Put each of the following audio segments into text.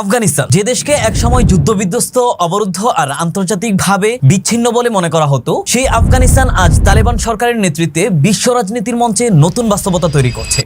আফগানিস্তান যে দেশকে একসময় যুদ্ধবিধ্বস্ত, অবরুদ্ধ আর আন্তর্জাতিকভাবে বিচ্ছিন্ন বলে মনে করা হতো, সেই আফগানিস্তান আজ তালেবান সরকারের নেতৃত্বে বিশ্ব রাজনীতির মঞ্চে নতুন বাস্তবতা তৈরি করছে।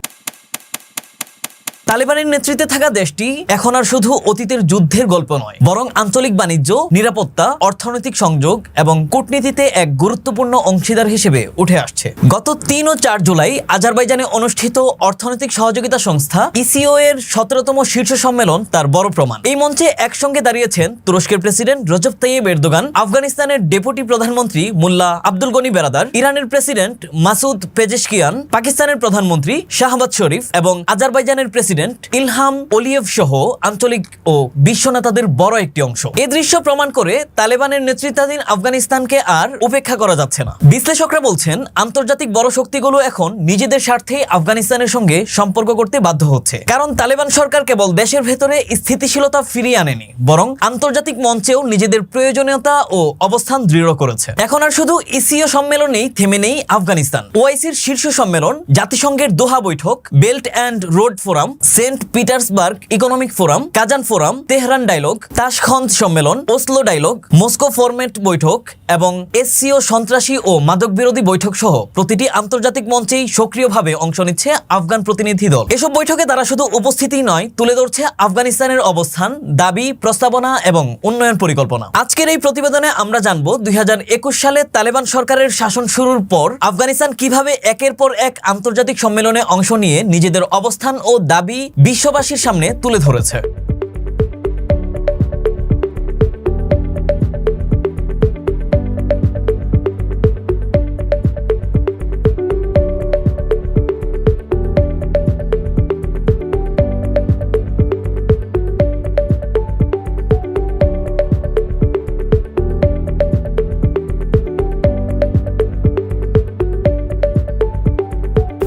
তালেবানের নেতৃত্বে থাকা দেশটি এখন আর শুধু অতীতের যুদ্ধের গল্প নয়, বরং আঞ্চলিক বাণিজ্য, নিরাপত্তা, অর্থনৈতিক সংযোগ এবং কূটনীতিতে এক গুরুত্বপূর্ণ অংশীদার হিসেবে উঠে আসছে। গত ৩ ও ৪ জুলাই আজারবাইজানে অনুষ্ঠিত অর্থনৈতিক সহযোগিতা সংস্থা ইসিও এর ১৭তম শীর্ষ সম্মেলন তার বড় প্রমাণ। এই মঞ্চে একসঙ্গে দাঁড়িয়েছেন তুরস্কের প্রেসিডেন্ট রজব তাইয়েব এরদোগান, আফগানিস্তানের ডেপুটি প্রধানমন্ত্রী মোল্লা আব্দুল গনি বেরাদার, ইরানের প্রেসিডেন্ট মাসুদ পেজেশকিয়ান, পাকিস্তানের প্রধানমন্ত্রী শাহবাজ শরীফ এবং আজারবাইজানের প্রেসিডেন্ট ইলহাম ওলিয়েভ সহ আঞ্চলিক ও বিশ্ব নেতাদের বড় একটি অংশ। এই দৃশ্য প্রমাণ করে তালেবানের নেতৃত্বাধীন আফগানিস্তানকে আর উপেক্ষা করা যাচ্ছে না। বিশ্লেষকরা বলছেন, আন্তর্জাতিক বড় শক্তিগুলো এখন নিজেদের স্বার্থে আফগানিস্তানের সঙ্গে সম্পর্ক করতে বাধ্য হচ্ছে, কারণ তালেবান সরকার কেবল দেশের ভেতরে স্থিতিশীলতা ফিরিয়ে আনেনি, বরং আন্তর্জাতিক মঞ্চেও নিজেদের প্রয়োজনীয়তা ও অবস্থান দৃঢ় করেছে। এখন আর শুধু ইসিও সম্মেলনেই থেমে নেই আফগানিস্তান। ওআইসির শীর্ষ সম্মেলন, জাতিসংঘের দোহা বৈঠক, Belt and Road Forum, Saint Petersburg Economic Forum, Kazan Forum, Tehran Dialogue, Tashkent সম্মেলন, ওসলো ডায়লগ, মস্কো ফরম্যাট বৈঠক এবং এসসিও সন্ত্রাসী ও মাদক বিরোধী বৈঠক সহ প্রতিটি আন্তর্জাতিক মঞ্চেই সক্রিয়ভাবে অংশ নিচ্ছে আফগান প্রতিনিধি দল। এসব বৈঠকে তারা শুধু উপস্থিতি নয়, তুলে ধরছে আফগানিস্তানের অবস্থান, দাবি, প্রস্তাবনা এবং উন্নয়ন পরিকল্পনা। আজকের এই প্রতিবেদনে আমরা জানব ২০২১ সালে তালেবান সরকারের শাসন শুরুর পর আফগানিস্তান কিভাবে একের পর এক আন্তর্জাতিক সম্মেলনে অংশ নিয়ে নিজেদের অবস্থান ও দাবি বিশ্ববাসীর সামনে তুলে ধরেছে।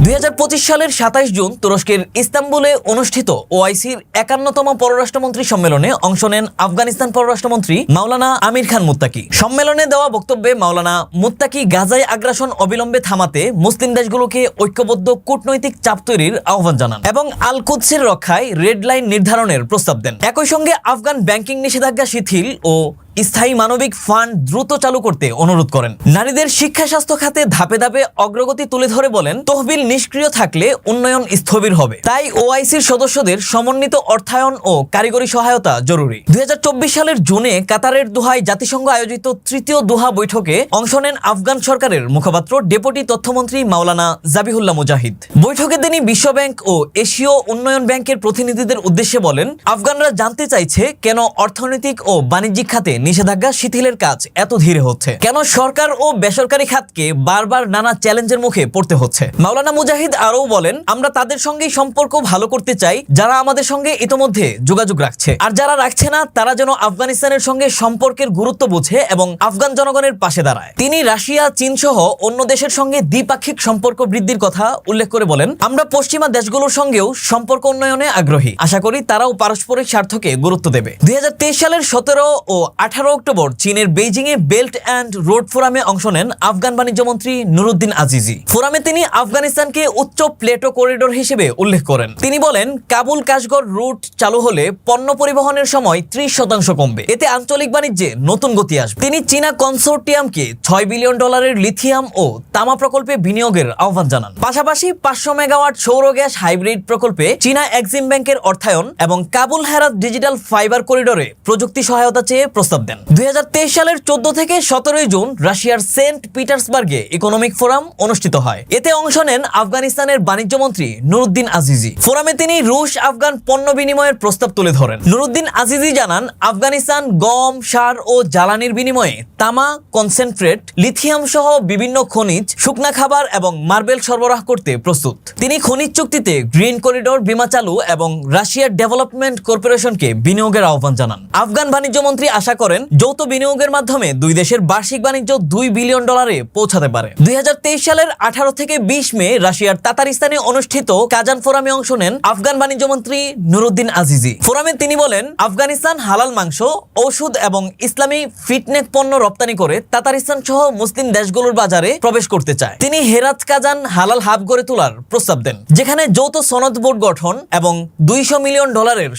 ২০২৫ সালের ২৭ জুন তুরস্কের ইস্তাম্বুলে অনুষ্ঠিত ওআইসির ৫১তম পররাষ্ট্রমন্ত্রী সম্মেলনে অংশ নেন আফগানিস্তান পররাষ্ট্রমন্ত্রী মাওলানা আমির খান মুত্তাকি। সম্মেলনে দেওয়া বক্তব্যে মাওলানা মুত্তাকি গাজায় আগ্রাসন অবিলম্বে থামাতে মুসলিম দেশগুলোকে ঐক্যবদ্ধ কূটনৈতিক চাপ তৈরির আহ্বান জানান এবং আল কুদসের রক্ষায় রেড লাইন নির্ধারণের প্রস্তাব দেন। একই সঙ্গে আফগান ব্যাংকিং নিষেধাজ্ঞা শিথিল ও স্থায়ী মানবিক ফান্ড দ্রুত চালু করতে অনুরোধ করেন। নারীদের শিক্ষা স্বাস্থ্য খাতে ধাপে ধাপে অগ্রগতি তুলে ধরে বলেন, তহবিল নিষ্ক্রিয় থাকলে উন্নয়ন স্থবির হবে, তাই ওআইসির সদস্যদের সমন্বিত অর্থায়ন ও কারিগরি সহায়তা জরুরি। ২০২৪ সালের জুনে কাতারের দোহায় জাতিসংঘ আয়োজিত তৃতীয় দোহা বৈঠকে অংশ নেন আফগান সরকারের মুখপাত্র ডেপুটি তথ্যমন্ত্রী মাওলানা জাবিহুল্লাহ মুজাহিদ। বৈঠকে তিনি বিশ্বব্যাংক ও এশীয় উন্নয়ন ব্যাংকের প্রতিনিধিদের উদ্দেশ্যে বলেন, আফগানরা জানতে চাইছে কেন অর্থনৈতিক ও বাণিজ্যিক খাতে নিষেধাজ্ঞা শিথিলের কাজ এত ধীরে হচ্ছে, কেন সরকার ও বেসরকারি খাতকে বারবার নানা চ্যালেঞ্জের মুখে পড়তে হচ্ছে। মাওলানা মুজাহিদ আরও বলেন, আমরা তাদের সঙ্গে সম্পর্ক ভালো করতে চাই যারা আমাদের সঙ্গে ইতোমধ্যে যোগাযোগ রাখছে, আর যারা রাখছে না তারা যেন আফগানিস্তানের সঙ্গে সম্পর্কের গুরুত্ব বোঝে এবং আফগান জনগণের পাশে দাঁড়ায়। তিনি রাশিয়া, চীন সহ অন্য দেশের সঙ্গে দ্বিপাক্ষিক সম্পর্ক বৃদ্ধির কথা উল্লেখ করে বলেন, আমরা পশ্চিমা দেশগুলোর সঙ্গেও সম্পর্ক উন্নয়নে আগ্রহী, আশা করি তারাও পারস্পরিক স্বার্থকে গুরুত্ব দেবে। ২০২৩ সালের ১৭ ও ১৮ অক্টোবর চীনের বেইজিংয়ে বেল্ট অ্যান্ড রোড ফোরামে অংশ নেন আফগান বাণিজ্য মন্ত্রী নুরুদ্দিন আজিজি। ফোরামে তিনি আফগানিস্তানকে উচ্চ প্লেটো করিডোর হিসেবে উল্লেখ করেন। তিনি বলেন, কাবুল কাশগড় রুট চালু হলে পণ্য পরিবহনের সময় ৩০% কমবে, এতে আঞ্চলিক বাণিজ্যে নতুন গতি আসবে। তিনি চীনা কনসোর্টিয়ামকে $৬ বিলিয়ন লিথিয়াম ও তামা প্রকল্পে বিনিয়োগের আহ্বান জানান। পাশাপাশি ৫০০ মেগাওয়াট সৌর গ্যাস হাইব্রিড প্রকল্পে চীনা এক্সিম ব্যাংকের অর্থায়ন এবং কাবুল হেরাত ডিজিটাল ফাইবার করিডোরে প্রযুক্তি সহায়তা চেয়ে প্রস্তাব দেন। ২০২৩ সালের ১৪ থেকে ১৭ জুন রাশিয়ার সেন্ট পিটার্সবার্গে ইকোনমিক ফোরাম অনুষ্ঠিত হয়। এতে অংশ নেন আফগানিস্তানের বাণিজ্য মন্ত্রী নুরুদ্দিন আজিজি। ফোরামে তিনি রুশ আফগান পণ্য বিনিময়ের প্রস্তাব তুলে ধরেন। নুরুদ্দিন আজিজি জানান, আফগানিস্তান গম, সার ও জ্বালানির বিনিময়ে তামা, কনসেন্ট্রেট, লিথিয়াম সহ বিভিন্ন খনিজ, শুকনা খাবার এবং মার্বেল সরবরাহ করতে প্রস্তুত। তিনি খনিজ চুক্তিতে গ্রিন করিডোর, বিমা চালু এবং রাশিয়ার ডেভেলপমেন্ট কর্পোরেশনকে বিনিয়োগের আহ্বান জানান। আফগান বাণিজ্য মন্ত্রী আশা করেন করেন যৌথ বিনিয়োগের মাধ্যমে দুই দেশের বার্ষিক বাণিজ্য $2 বিলিয়ন পৌঁছাতে পারে। 2023 সালের 18 থেকে 20 মে রাশিয়ার তাতারিস্তানে অনুষ্ঠিত কাজান ফোরামে অংশ নেন আফগান বাণিজ্য মন্ত্রী নুরুদ্দিন আজিজি। ফোরামে তিনি বলেন, আফগানিস্তান হালাল মাংস, ঔষধ এবং ইসলামী ফিটনেস পণ্য রপ্তানি করে তাতারিস্তান সহ মুসলিম দেশগুলোর বাজারে প্রবেশ করতে চায়। তিনি হেরাত কাজান হালাল হাব গড়ে তোলার প্রস্তাব দেন, যেখানে যৌথ সনদ বোর্ড গঠন এবং $200 মিলিয়ন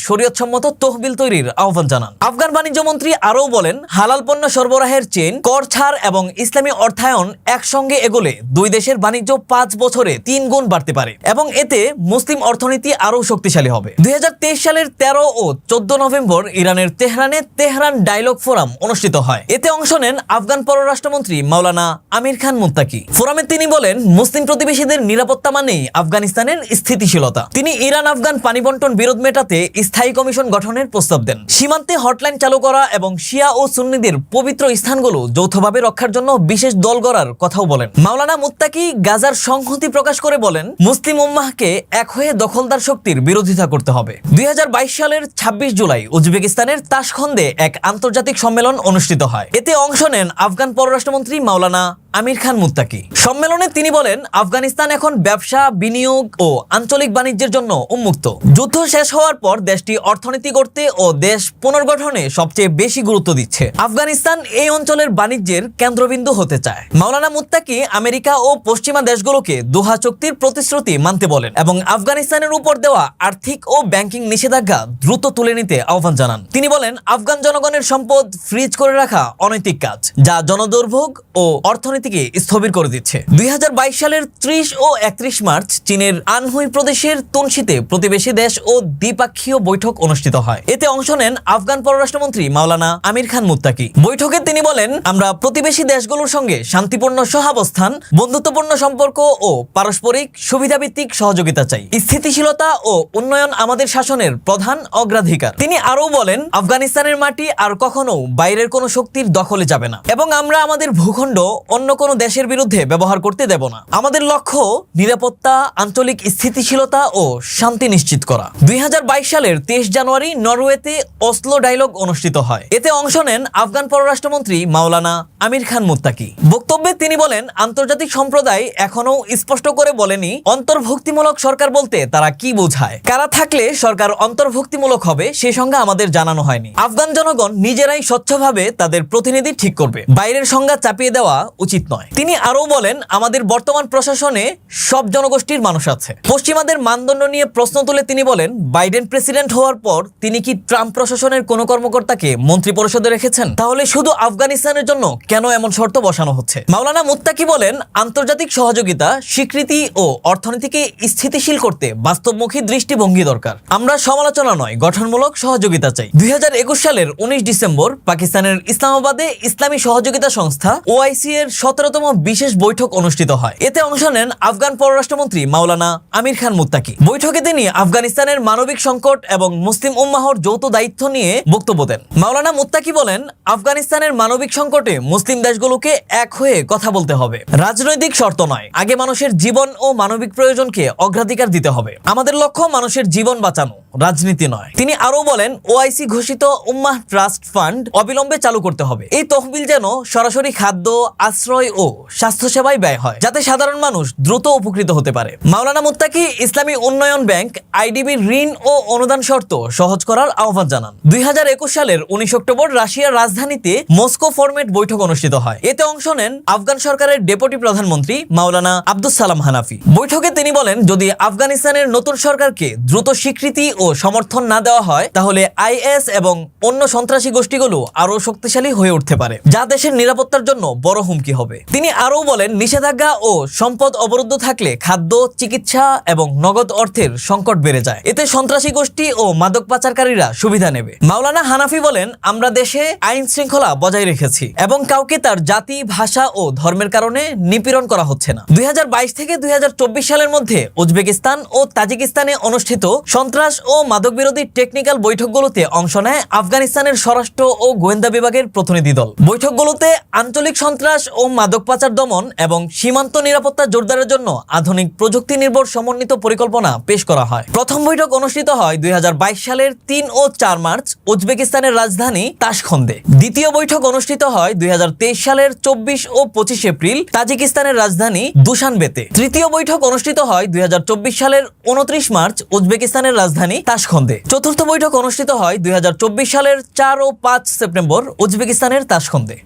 শরীয়তসম্মত তহবিল তৈরির আহ্বান জানান। আফগান বাণিজ্য মন্ত্রী আরও বলেন, হালাল পণ্য সরবরাহের চেইন, কর ছাড় এবং ইসলামী অর্থায়ন একসঙ্গে এগোলে দুই দেশের বাণিজ্য 5 বছরে 3 গুণ বাড়তে পারে এবং এতে মুসলিম অর্থনীতি আরও শক্তিশালী হবে। 2023 সালের 13 ও 14 নভেম্বর ইরানের তেহরানে তেহরান ডায়লগ ফোরাম অনুষ্ঠিত হয়। এতে অংশ নেন আফগান পররাষ্ট্রমন্ত্রী মাওলানা আমির খান মুত্তাকি। ফোরামে তিনি বলেন, মুসলিম প্রতিবেশীদের নিরাপত্তা মানেই আফগানিস্তানের স্থিতিশীলতা। তিনি ইরান আফগান পানি বন্টন বিরোধ মেটাতে স্থায়ী কমিশন গঠনের প্রস্তাব দেন। সীমান্তে হটলাইন চালু করা এবং শিয়া ও সুন্নিদের পবিত্র স্থানগুলো যৌথভাবে রক্ষার জন্য বিশেষ দল গড়ার কথাও বলেন। মাওলানা মুত্তাকি গাজার সংহতি প্রকাশ করে বলেন, মুসলিম উম্মাহকে এক হয়ে দখলদার শক্তির বিরোধিতা করতে হবে। 2022 সালের 26 জুলাই উজবেকিস্তানের তাশখন্দে এক আন্তর্জাতিক সম্মেলন অনুষ্ঠিত হয়। এতে অংশ নেন আফগান পররাষ্ট্রমন্ত্রী মাওলানা আমির খান মুত্তাকি। সম্মেলনে তিনি বলেন, আফগানিস্তান এখন ব্যবসা, বিনিয়োগ ও আঞ্চলিক বাণিজ্যের জন্য উন্মুক্ত। যুদ্ধ শেষ হওয়ার পর দেশটি অর্থনীতি গড়তে ও দেশ পুনর্গঠনে সবচেয়ে বেশি গুরুত্ব দিচ্ছে। আফগানিস্তান এই অঞ্চলের বাণিজ্যের কেন্দ্রবিন্দু হতে চায়। মাওলানা মুত্তাকি আমেরিকা ও পশ্চিমা দেশগুলোকে দোহা চুক্তির প্রতিশ্রুতি মানতে বলেন এবং আফগানিস্তানের উপর দেওয়া আর্থিক ও ব্যাংকিং নিষেধাজ্ঞা দ্রুত তুলে নিতে আহ্বান জানান। তিনি বলেন, আফগান জনগণের সম্পদ ফ্রিজ করে রাখা অনৈতিক কাজ, যা জনদুর্ভোগ ও অর্থনীতিকে স্থবির করে দিচ্ছে। 2022 সালের 30 ও 31 মার্চ চীনের আনহুই প্রদেশের তুনশিতে প্রতিবেশী দেশ ও দ্বিপাক্ষীয় বৈঠক অনুষ্ঠিত হয়। এতে অংশ নেন আফগান পররাষ্ট্রমন্ত্রী মাওলানা আমির খান মুত্তাকি। বৈঠকে তিনি বলেন, আমরা প্রতিবেশী দেশগুলোর সঙ্গে শান্তিপূর্ণ সহাবস্থান, বন্ধুত্বপূর্ণ সম্পর্ক ও পারস্পরিক সুবিধাভিত্তিক সহযোগিতা চাই। স্থিতিশীলতা ও উন্নয়ন আমাদের শাসনের প্রধান অগ্রাধিকার। তিনি আরও বলেন, আফগানিস্তানের মাটি আর কখনো বাইরের কোনো শক্তির দখলে যাবে না এবং আমরা আমাদের ভূখণ্ড অন্য কোনো দেশের বিরুদ্ধে ব্যবহার করতে দেব না। আমাদের লক্ষ্য নিরাপত্তা, আঞ্চলিক স্থিতিশীলতা ও শান্তি নিশ্চিত করা। 2022 সালের 23 জানুয়ারি নরওয়েতে অসলো ডায়লগ অনুষ্ঠিত হয়। এতে অংশ নেন আফগান পররাষ্ট্রমন্ত্রী মাওলানা আমির খান মুত্তাকি। বক্তব্যে তিনি বলেন, আন্তর্জাতিক সম্প্রদায় এখনো স্পষ্ট করে বলেনি অন্তর্ভুক্তিমূলক সরকার বলতে তারা কি বোঝায়। কারা থাকলে সরকার অন্তর্ভুক্তিমূলক হবে সে সংজ্ঞা আমাদের জানানো হয়নি। আফগান জনগণ নিজেরাই স্বচ্ছভাবে তাদের প্রতিনিধি ঠিক করবে, বাইরের সংজ্ঞা চাপিয়ে দেওয়া উচিত নয়। তিনি আরও বলেন, আমাদের বর্তমান প্রশাসনে সব জনগোষ্ঠীর মানুষ আছে। পশ্চিমাদের মানদণ্ড নিয়ে প্রশ্ন তুলে তিনি বলেন, বাইডেন প্রেসিডেন্ট হওয়ার পর তিনি কি ট্রাম্প প্রশাসনের কোনো কর্মকর্তাকে মন্ত্রী পরিষদে রেখেছেন? তাহলে শুধু আফগানিস্তানের জন্য কেন এমন শর্ত বসানো হচ্ছে? মাওলানা মুত্তাকি বলেন, আন্তর্জাতিক সহযোগিতা, স্বীকৃতি ও অর্থনীতিকে স্থিতিশীল করতে বাস্তবমুখী দৃষ্টিভঙ্গি দরকার। আমরা সমালোচনা নয়, গঠনমূলক সহযোগিতা চাই। 2021 সালের 19 ডিসেম্বর পাকিস্তানের ইসলামাবাদে ইসলামী সহযোগিতা সংস্থা OIC এর 17তম বিশেষ বৈঠক অনুষ্ঠিত হয়। এতে অংশ নেন আফগান পররাষ্ট্রমন্ত্রী মাওলানা আমির খান মুত্তাকি। বৈঠকে তিনি আফগানিস্তানের মানবিক সংকট এবং মুসলিম উম্মাহর যৌথ দায়িত্ব নিয়ে বক্তব্য দেন। মাওলানা মুত্তাকি বলেন, আফগানিস্তানের মানবিক সংকটে মুসলিম দেশগুলোকে এক হয়ে কথা বলতে হবে। রাজনৈতিক শর্ত নয়, আগে মানুষের জীবন ও মানবিক প্রয়োজনকে অগ্রাধিকার দিতে হবে। আমাদের লক্ষ্য মানুষের জীবন বাঁচানো, রাজনীতি নয়। তিনি আরও বলেন, OIC ঘোষিত উম্মাহ ট্রাস্ট ফান্ড অবিলম্বে চালু করতে হবে। এই তহবিল যেন সরাসরি খাদ্য, আশ্রয় ও স্বাস্থ্যসেবায় ব্যয় হয়, যাতে সাধারণ মানুষ দ্রুত উপকৃত হতে পারে। মাওলানা মুত্তাকি ইসলামী উন্নয়ন ব্যাংক IDB ঋণ ও অনুদান শর্ত সহজ করার আহ্বান জানান। 2021 সালের 19 অক্টোবর রাশিয়ার রাজধানীতে মস্কো ফরম্যাট বৈঠক অনুষ্ঠিত হয়। এতে অংশ নেন আফগান সরকারের ডেপুটি প্রধানমন্ত্রী মাওলানা আব্দুস সালাম হানাফি। বৈঠকে তিনি বলেন, যদি আফগানিস্তানের নতুন সরকারকে দ্রুত স্বীকৃতি ও সমর্থন না দেওয়া হয়, তাহলে IS এবং অন্য সন্ত্রাসী গোষ্ঠীগুলো আরও শক্তিশালী হয়ে উঠতে পারে, যা দেশের নিরাপত্তার জন্য বড় হুমকি হবে। তিনি আরও বলেন, নিষেধাজ্ঞা ও সম্পদ অবরুদ্ধ থাকলে খাদ্য, চিকিৎসা এবং নগদ অর্থের সংকট বেড়ে যায়। এতে সন্ত্রাসী গোষ্ঠী ও মাদক পাচারকারীরা সুবিধা নেবে। মাওলানা হানাফি বলেন, আমরা দেশে আইন শৃঙ্খলা বজায় রেখেছি এবং কাউকে তার জাতি, ভাষা ও ধর্মের কারণে নিপীড়ন করা হচ্ছে না। 2022 থেকে 2024 সালের মধ্যে উজবেকিস্তান ও তাজিকিস্তানে অনুষ্ঠিত সন্ত্রাস ও মাদক বিরোধী টেকনিক্যাল বৈঠকগুলোতে অংশ নেয় আফগানিস্তানের স্বরাষ্ট্র ও গোয়েন্দা বিভাগের প্রতিনিধি দল। বৈঠকগুলোতে আঞ্চলিক সন্ত্রাস ও মাদক পাচার দমন এবং সীমান্ত নিরাপত্তা জোরদারের জন্য আধুনিক প্রযুক্তি নির্ভর সমন্বিত পরিকল্পনা পেশ করা হয়। প্রথম বৈঠক অনুষ্ঠিত হয় 2022 সালের 3 ও 4 মার্চ উজবেকিস্তানের রাজধানী তাশখন্দে। দ্বিতীয় বৈঠক অনুষ্ঠিত হয় 2023 সালের 24 ও 25 এপ্রিল তাজিকিস্তানের রাজধানী দুশানবেতে। তৃতীয় বৈঠক অনুষ্ঠিত হয় 2024 সালের 29 মার্চ উজবেকিস্তানের রাজধানী তাশখন্দে। চতুর্থ বৈঠক অনুষ্ঠিত হয় 2024 সালের 4 ও 5 সেপ্টেম্বর উজবেকিস্তানের তাশখন্দে।